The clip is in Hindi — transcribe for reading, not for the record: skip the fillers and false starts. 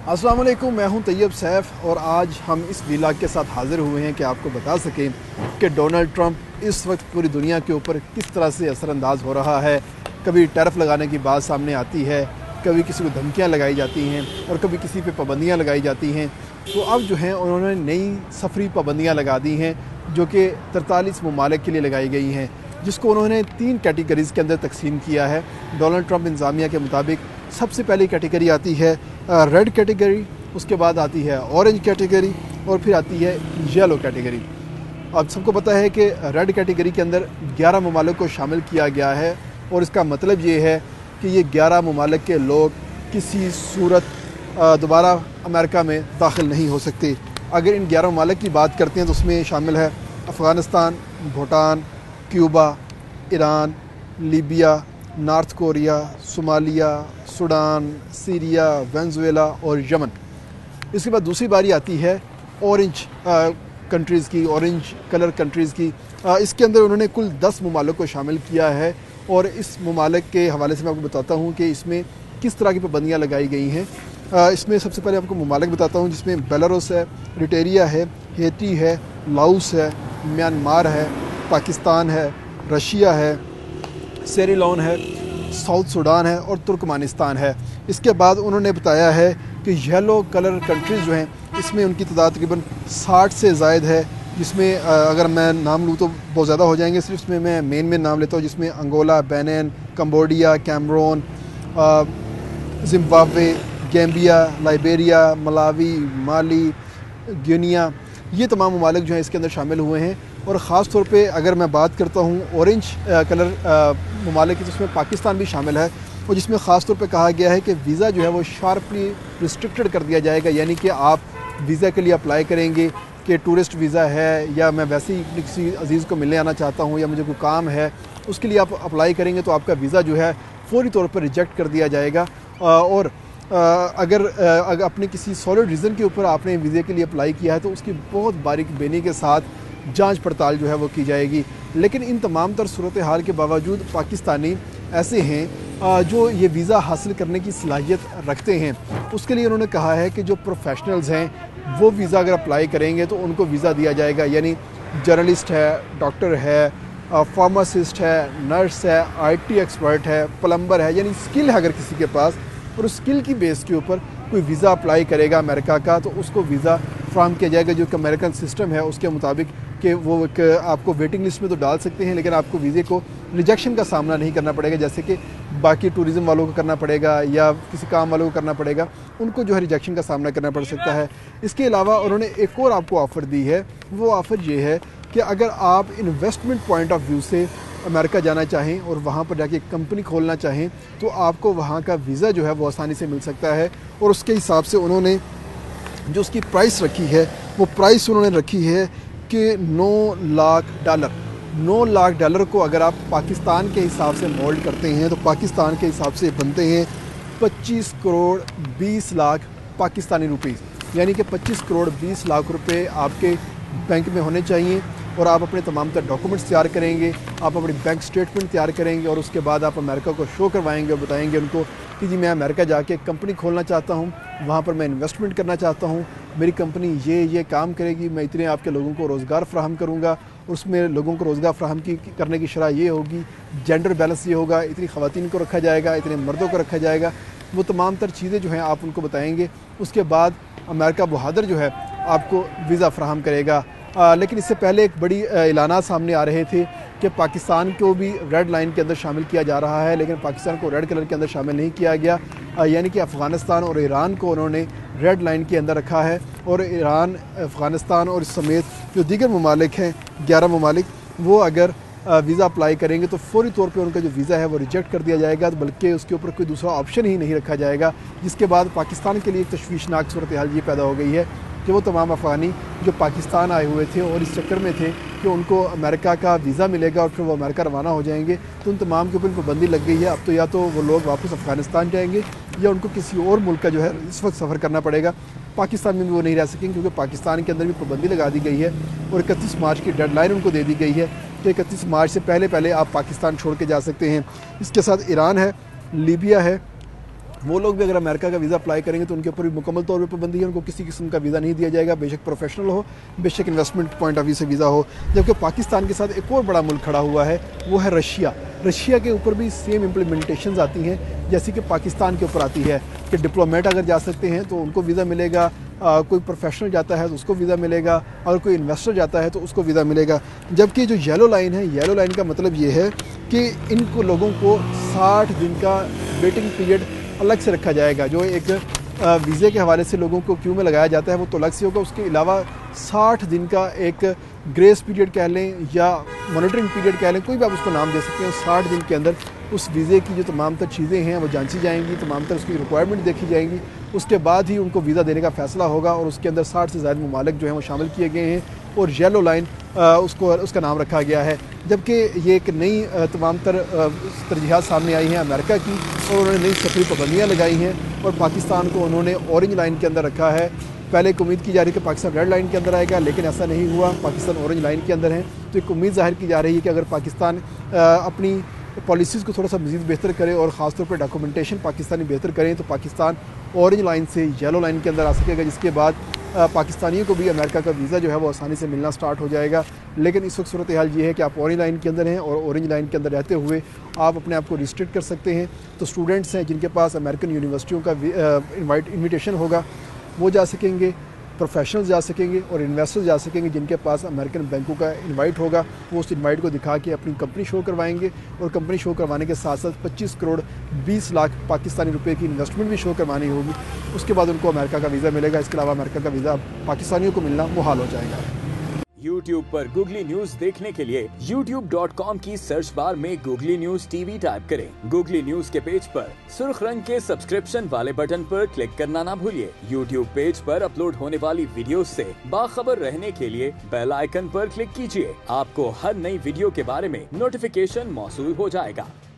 अस्सलाम वालेकुम, मैं हूं तैयब सैफ और आज हम इस व्लॉग के साथ हाज़िर हुए हैं कि आपको बता सकें कि डोनाल्ड ट्रंप इस वक्त पूरी दुनिया के ऊपर किस तरह से असरअंदाज हो रहा है। कभी टैरिफ लगाने की बात सामने आती है, कभी किसी को धमकियां लगाई जाती हैं और कभी किसी पे पाबंदियां लगाई जाती हैं। तो अब जो है उन्होंने नई सफरी पाबंदियां लगा दी हैं जो कि 43 ममालिक के लिए लगाई गई हैं, जिसको उन्होंने 3 कैटेगरीज़ के अंदर तकसीम किया है। डोनाल्ड ट्रंप इंतज़ामिया के मुताबिक सबसे पहली कैटेगरी आती है रेड कैटेगरी, उसके बाद आती है ऑरेंज कैटेगरी और फिर आती है येलो कैटेगरी। अब सबको पता है कि रेड कैटेगरी के अंदर 11 ममालिक को शामिल किया गया है और इसका मतलब ये है कि ये 11 ममालिक के लोग किसी सूरत दोबारा अमेरिका में दाखिल नहीं हो सकते। अगर इन 11 ममालिक की बात करते हैं तो उसमें शामिल है Afghanistan, Bhutan, Cuba, Iran, Libya, north Korea, Somalia, Sudan, Syria, Venezuela और यमन। इसके बाद दूसरी बारी आती है ऑरेंज कंट्रीज़ की, ऑरेंज कलर कंट्रीज़ की। इसके अंदर उन्होंने कुल 10 ममालिक को शामिल किया है और इस ममालिक के हवाले से मैं आपको बताता हूँ कि इसमें किस तरह की पाबंदियाँ लगाई गई हैं। इसमें सबसे पहले आपको ममालिक बताता हूँ जिसमें बेलारूस है, रिटेरिया है, हेती है, लाओस है, म्यांमार है, पाकिस्तान है, रशिया है, सेरिलॉन है, साउथ सूडान है और तुर्कमानिस्तान है। इसके बाद उन्होंने बताया है कि येलो कलर कंट्रीज़ जो हैं इसमें उनकी तादाद तकरीबन 60 से ज़ायद है, जिसमें अगर मैं नाम लूँ तो बहुत ज़्यादा हो जाएंगे। सिर्फ इसमें मैं मेन नाम लेता हूँ, जिसमें Angola, Benin, Cambodia, Cameroon, Zimbabwe, Gambia, Liberia, Malawi, Mali, Guinea, ये तमाम ममालिक जो हैं इसके अंदर शामिल हुए हैं। और ख़ास तौर पे अगर मैं बात करता हूँ ऑरेंज कलर ममालिक की, जिसमें पाकिस्तान भी शामिल है और जिसमें ख़ास तौर पे कहा गया है कि वीज़ा जो है वो शार्पली रिस्ट्रिक्टेड कर दिया जाएगा। यानी कि आप वीज़ा के लिए अप्लाई करेंगे कि टूरिस्ट वीज़ा है या मैं वैसे ही किसी अजीज़ को मिलने आना चाहता हूँ या मुझे कोई काम है, उसके लिए आप अप्लाई करेंगे तो आपका वीज़ा जो है फ़ौरी तौर पर रिजेक्ट कर दिया जाएगा। और अगर अपने किसी सॉलिड रीज़न के ऊपर आपने वीज़े के लिए अप्लाई किया है तो उसकी बहुत बारीक बेनी के साथ जांच पड़ताल जो है वो की जाएगी। लेकिन इन तमाम तर सूरत हाल के बावजूद पाकिस्तानी ऐसे हैं जो ये वीज़ा हासिल करने की सलाहियत रखते हैं। उसके लिए उन्होंने कहा है कि जो प्रोफेशनल्स हैं वो वीज़ा अगर अप्लाई करेंगे तो उनको वीज़ा दिया जाएगा। यानी जर्नलिस्ट है, डॉक्टर है, फार्मासिस्ट है, नर्स है, IT एक्सपर्ट है, प्लम्बर है, यानी स्किल है अगर किसी के पास, और उस स्किल की बेस के ऊपर कोई वीज़ा अप्लाई करेगा अमेरिका का तो उसको वीज़ा फ्राहम किया जाएगा। जो कि अमेरिकन सिस्टम है उसके मुताबिक कि वो एक आपको वेटिंग लिस्ट में तो डाल सकते हैं लेकिन आपको वीज़े को रिजेक्शन का सामना नहीं करना पड़ेगा, जैसे कि बाकी टूरिज़म वालों को करना पड़ेगा या किसी काम वालों को करना पड़ेगा, उनको जो है रिजेक्शन का सामना करना पड़ सकता है। इसके अलावा उन्होंने एक और आपको ऑफ़र दी है। वो ऑफ़र ये है कि अगर आप इन्वेस्टमेंट पॉइंट ऑफ व्यू से अमेरिका जाना चाहें और वहाँ पर जाके कंपनी खोलना चाहें तो आपको वहाँ का वीज़ा जो है वो आसानी से मिल सकता है। और उसके हिसाब से उन्होंने जो उसकी प्राइस रखी है वो प्राइस उन्होंने रखी है कि $9 लाख। $9 लाख को अगर आप पाकिस्तान के हिसाब से मोल्ड करते हैं तो पाकिस्तान के हिसाब से बनते हैं 25 करोड़ 20 लाख पाकिस्तानी रुपीज़। यानी कि 25 करोड़ 20 लाख रुपए आपके बैंक में होने चाहिए और आप अपने तमाम तर डॉक्यूमेंट्स तैयार करेंगे, आप अपनी बैंक स्टेटमेंट तैयार करेंगे और उसके बाद आप अमेरिका को शो करवाएंगे और बताएंगे उनको कि जी मैं अमेरिका जाके एक कंपनी खोलना चाहता हूँ, वहाँ पर मैं इन्वेस्टमेंट करना चाहता हूँ, मेरी कंपनी ये काम करेगी, मैं इतने आपके लोगों को रोज़गार फ्राहम करूँगा, उसमें लोगों को रोज़गार फ्राहम करने की शरह ये होगी, जेंडर बैलेंस ये होगा, इतनी ख़वातीन को रखा जाएगा, इतने मर्दों को रखा जाएगा। वो तमाम तर चीज़ें जो हैं आप उनको बताएँगे। उसके बाद अमेरिका बहादुर जो है आपको वीज़ा फ्राहम करेगा। लेकिन इससे पहले एक बड़ी ऐलानात सामने आ रहे थे कि पाकिस्तान को भी रेड लाइन के अंदर शामिल किया जा रहा है, लेकिन पाकिस्तान को रेड कलर के अंदर शामिल नहीं किया गया। यानी कि अफ़गानिस्तान और ईरान को उन्होंने रेड लाइन के अंदर रखा है और ईरान, अफ़गानिस्तान और समेत जो दीगर ममालिक हैं 11 ममालिक, वो अगर वीज़ा अप्लाई करेंगे तो फ़ौरी तौर पे उनका जो वीज़ा है वो रिजेक्ट कर दिया जाएगा, बल्कि उसके ऊपर कोई दूसरा ऑप्शन ही नहीं रखा जाएगा। जिसके बाद पाकिस्तान के लिए एक तशवीशनाक सूरत हाल ये पैदा हो गई है कि वो तमाम अफ़गानी जो पाकिस्तान आए हुए थे और इस चक्कर में थे कि उनको अमेरिका का वीज़ा मिलेगा और फिर वो अमेरिका रवाना हो जाएंगे, तो उन तमाम के ऊपर पाबंदी लग गई है। अब तो या तो वो लोग वापस अफ़गानिस्तान जाएंगे या उनको किसी और मुल्क का जो है इस वक्त सफ़र करना पड़ेगा। पाकिस्तान में भी वो नहीं रह सकेंगे क्योंकि पाकिस्तान के अंदर भी पाबंदी लगा दी गई है और 31 मार्च की डेडलाइन उनको दे दी गई है कि 31 मार्च से पहले आप पाकिस्तान छोड़ के जा सकते हैं। इसके साथ ईरान है, लीबिया है, वो लोग भी अगर अमेरिका का वीज़ा अप्लाई करेंगे तो उनके ऊपर भी मुकम्मल तौर पर पाबंदी है, उनको किसी किस्म का वीज़ा नहीं दिया जाएगा, बेशक प्रोफेशनल हो, बेशक इन्वेस्टमेंट पॉइंट ऑफ व्यू से वीज़ा हो। जबकि पाकिस्तान के साथ एक और बड़ा मुल्क खड़ा हुआ है, वो है रशिया। रशिया के ऊपर भी सेम इम्प्लीमेंटेशंस आती हैं जैसे कि पाकिस्तान के ऊपर आती है कि डिप्लोमेट अगर जा सकते हैं तो उनको वीज़ा मिलेगा, कोई प्रोफेशनल जाता है तो उसको वीज़ा मिलेगा, अगर कोई इन्वेस्टर जाता है तो उसको वीज़ा मिलेगा। जबकि जो येलो लाइन है, येलो लाइन का मतलब ये है कि इनको लोगों को 60 दिन का वेटिंग पीरियड अलग से रखा जाएगा। जो एक वीज़े के हवाले से लोगों को क्यू में लगाया जाता है वो तो अलग से होगा, उसके अलावा 60 दिन का एक ग्रेस पीरियड कह लें या मॉनिटरिंग पीरियड कह लें, कोई भी आप उसको नाम दे सकते हैं। 60 दिन के अंदर उस वीज़े की जो तमाम तर चीज़ें हैं वो जांची जाएंगी, तमाम तर उसकी रिक्वायरमेंट देखी जाएंगी, उसके बाद ही उनको वीज़ा देने का फ़ैसला होगा। और उसके अंदर 60 से ज़्यादा ममालिक जो हैं वो शामिल किए गए हैं और येलो लाइन उसका नाम रखा गया है। जबकि ये एक नई तमाम तर तरजीहात सामने आई हैं अमेरिका की, और उन्होंने नई सफरी पाबंदियाँ लगाई हैं और पाकिस्तान को उन्होंने ऑरेंज लाइन के अंदर रखा है। पहले एक उम्मीद की जा रही है कि पाकिस्तान रेड लाइन के अंदर आएगा, लेकिन ऐसा नहीं हुआ, पाकिस्तान ऑरेंज लाइन के अंदर है। तो एक उम्मीद ज़ाहिर की जा रही है कि अगर पाकिस्तान अपनी पॉलिसीज़ को थोड़ा सा मज़ीद बेहतर करे और ख़ासतौर पर डॉक्यूमेंटेशन पाकिस्तानी बेहतर करें तो पाकिस्तान ऑरेंज लाइन से येलो लाइन के अंदर आ सकेगा, जिसके बाद पाकिस्तानियों को भी अमेरिका का वीज़ा जो है वो आसानी से मिलना स्टार्ट हो जाएगा। लेकिन इस वक्त सूरत हाल ये है कि आप ऑरेंज लाइन के अंदर हैं और ऑरेंज लाइन के अंदर रहते हुए आप अपने आप को रिस्ट्रिक्ट कर सकते हैं। तो स्टूडेंट्स हैं जिनके पास अमेरिकन यूनिवर्सिटियों का इन्विटेशन होगा वो जा सकेंगे, प्रोफेशनल्स जा सकेंगे और इन्वेस्टर्स जा सकेंगे जिनके पास अमेरिकन बैंकों का इनवाइट होगा। वो उस इनवाइट को दिखा के अपनी कंपनी शो करवाएंगे और कंपनी शो करवाने के साथ साथ 25 करोड़ 20 लाख पाकिस्तानी रुपए की इन्वेस्टमेंट भी शो करवानी होगी। उसके बाद उनको अमेरिका का वीज़ा मिलेगा। इसके अलावा अमेरिका का वीज़ा पाकिस्तानियों को मिलना मुहाल हो जाएगा। YouTube पर गूगली न्यूज देखने के लिए youtube.com की सर्च बार में गूगली न्यूज टीवी टाइप करें। गूगली न्यूज के पेज पर सुर्ख रंग के सब्सक्रिप्शन वाले बटन पर क्लिक करना ना भूलिए। YouTube पेज पर अपलोड होने वाली वीडियोस से बाखबर रहने के लिए बेल आइकन पर क्लिक कीजिए। आपको हर नई वीडियो के बारे में नोटिफिकेशन मौसूल हो जाएगा।